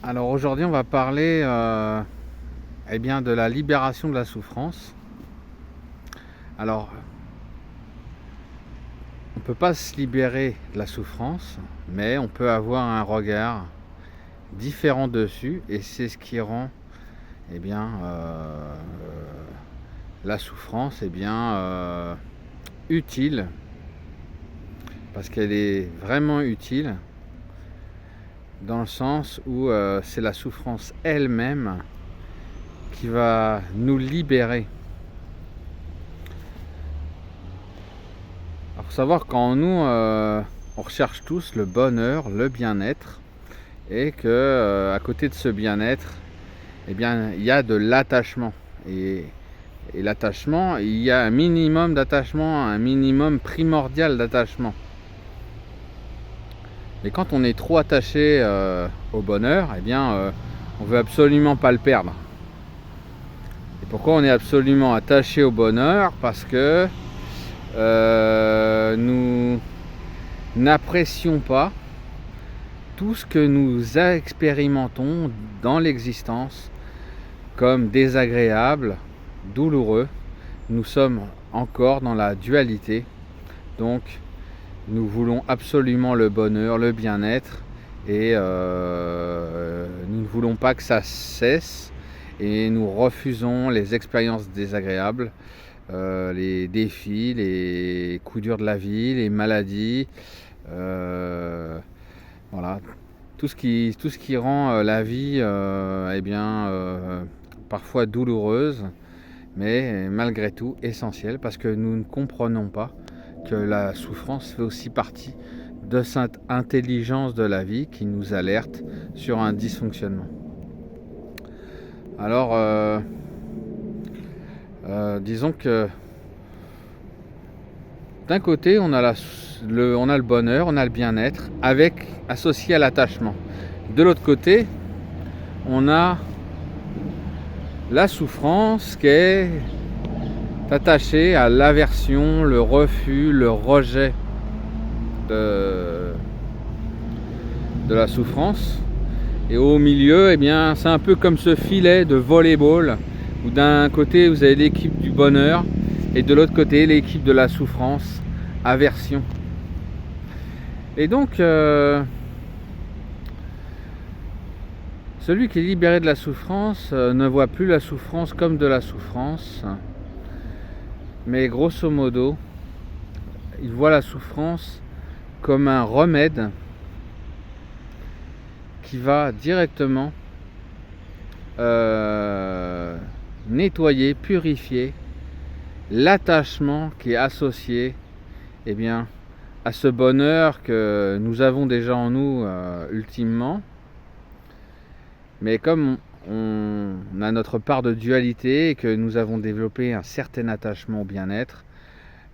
Alors aujourd'hui, on va parler de la libération de la souffrance. Alors, on ne peut pas se libérer de la souffrance, mais on peut avoir un regard différent dessus, et c'est ce qui rend la souffrance utile, parce qu'elle est vraiment utile dans le sens où c'est la souffrance elle-même qui va nous libérer. Alors, faut savoir qu'en nous, on recherche tous le bonheur, le bien-être, et que à côté de ce bien-être, il y a de l'attachement. Et l'attachement, il y a un minimum d'attachement, un minimum primordial d'attachement. Mais quand on est trop attaché au bonheur, on veut absolument pas le perdre. Et pourquoi on est absolument attaché au bonheur? Parce que nous n'apprécions pas tout ce que nous expérimentons dans l'existence comme désagréable, douloureux. Nous sommes encore dans la dualité, donc nous voulons absolument le bonheur, le bien-être, et nous ne voulons pas que ça cesse, et nous refusons les expériences désagréables, les défis, les coups durs de la vie, les maladies, voilà, tout ce qui rend la vie parfois douloureuse, mais malgré tout essentielle, parce que nous ne comprenons pas que la souffrance fait aussi partie de cette intelligence de la vie qui nous alerte sur un dysfonctionnement. Alors, disons que d'un côté, on a le bonheur, on a le bien-être, associé à l'attachement. De l'autre côté, on a la souffrance qui est attachée à l'aversion, le refus, le rejet de la souffrance. Et au milieu, c'est un peu comme ce filet de volley-ball, où d'un côté vous avez l'équipe du bonheur et de l'autre côté l'équipe de la souffrance, aversion. Et donc celui qui est libéré de la souffrance ne voit plus la souffrance comme de la souffrance, mais grosso modo, il voit la souffrance comme un remède qui va directement nettoyer, purifier l'attachement qui est associé à ce bonheur que nous avons déjà en nous ultimement. Mais comme on a notre part de dualité et que nous avons développé un certain attachement au bien-être,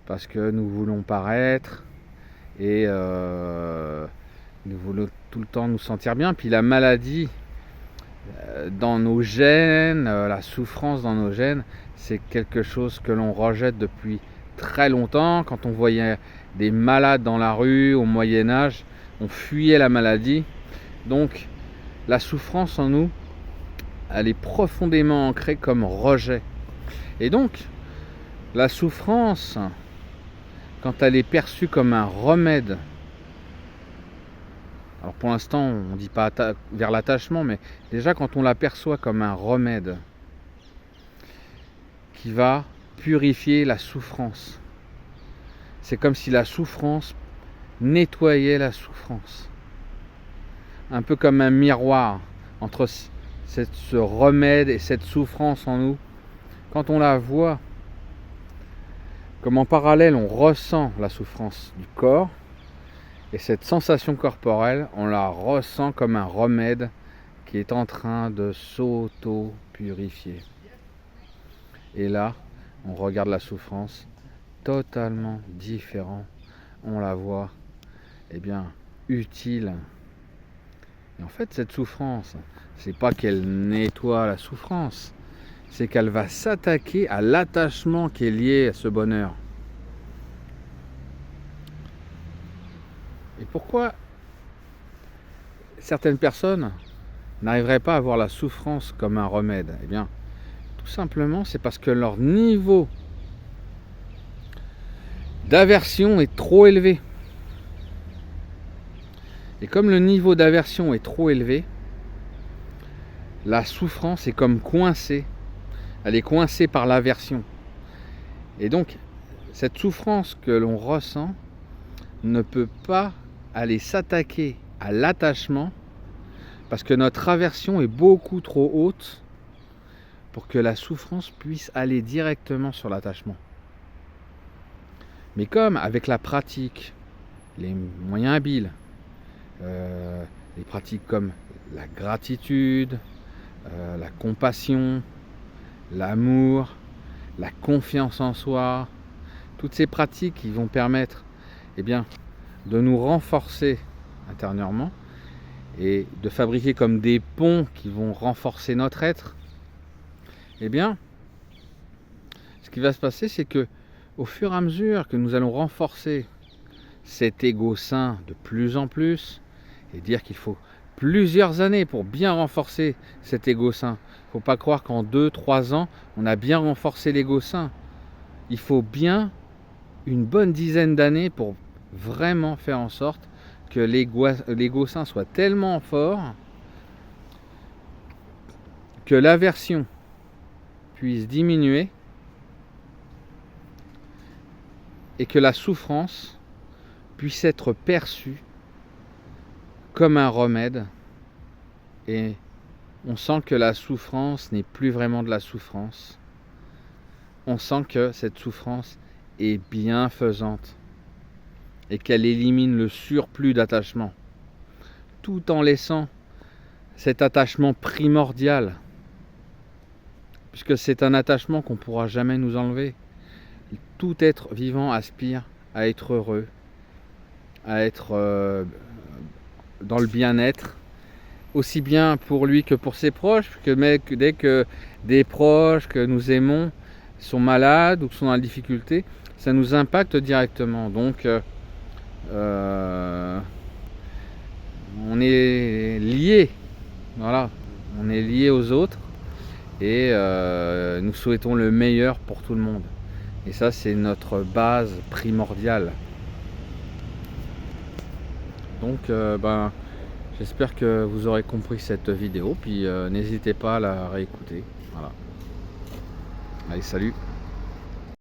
parce que nous voulons paraître et nous voulons tout le temps nous sentir bien, puis la maladie dans nos gènes, la souffrance dans nos gènes, c'est quelque chose que l'on rejette depuis très longtemps. Quand on voyait des malades dans la rue au Moyen-Âge, on fuyait la maladie. Donc la souffrance en nous, elle est profondément ancrée comme rejet. Et donc la souffrance, quand elle est perçue comme un remède, alors pour l'instant on ne dit pas vers l'attachement, mais déjà quand on la perçoit comme un remède qui va purifier la souffrance, c'est comme si la souffrance nettoyait la souffrance. Un peu comme un miroir entre ce remède et cette souffrance en nous. Quand on la voit, comme en parallèle on ressent la souffrance du corps, et cette sensation corporelle, on la ressent comme un remède qui est en train de s'auto-purifier. Et là, on regarde la souffrance totalement différent. On la voit utile. Et en fait, cette souffrance, c'est pas qu'elle nettoie la souffrance, c'est qu'elle va s'attaquer à l'attachement qui est lié à ce bonheur. Et pourquoi certaines personnes n'arriveraient pas à voir la souffrance comme un remède? Eh bien, tout simplement, c'est parce que leur niveau d'aversion est trop élevé. Et comme le niveau d'aversion est trop élevé, la souffrance est comme coincée. Elle est coincée par l'aversion. Et donc, cette souffrance que l'on ressent ne peut pas aller s'attaquer à l'attachement parce que notre aversion est beaucoup trop haute pour que la souffrance puisse aller directement sur l'attachement. Mais comme avec la pratique, les moyens habiles, les pratiques comme la gratitude, la compassion, l'amour, la confiance en soi, toutes ces pratiques qui vont permettre de nous renforcer intérieurement et de fabriquer comme des ponts qui vont renforcer notre être, ce qui va se passer, c'est que au fur et à mesure que nous allons renforcer cet ego sain de plus en plus, et dire qu'il faut plusieurs années pour bien renforcer cet ego sain. Il ne faut pas croire qu'en 2-3 ans, on a bien renforcé l'ego sain. Il faut bien une bonne dizaine d'années pour vraiment faire en sorte que l'ego sain soit tellement fort que l'aversion puisse diminuer et que la souffrance puisse être perçue comme un remède, et on sent que la souffrance n'est plus vraiment de la souffrance. On sent que cette souffrance est bienfaisante et qu'elle élimine le surplus d'attachement, tout en laissant cet attachement primordial, puisque c'est un attachement qu'on ne pourra jamais nous enlever. Tout être vivant aspire à être heureux, à être dans le bien-être, aussi bien pour lui que pour ses proches, que dès que des proches que nous aimons sont malades ou sont dans la difficulté, ça nous impacte directement. Donc on est liés, voilà, on est liés aux autres et nous souhaitons le meilleur pour tout le monde. Et ça, c'est notre base primordiale. Donc j'espère que vous aurez compris cette vidéo, puis n'hésitez pas à la réécouter. Voilà. Allez, salut.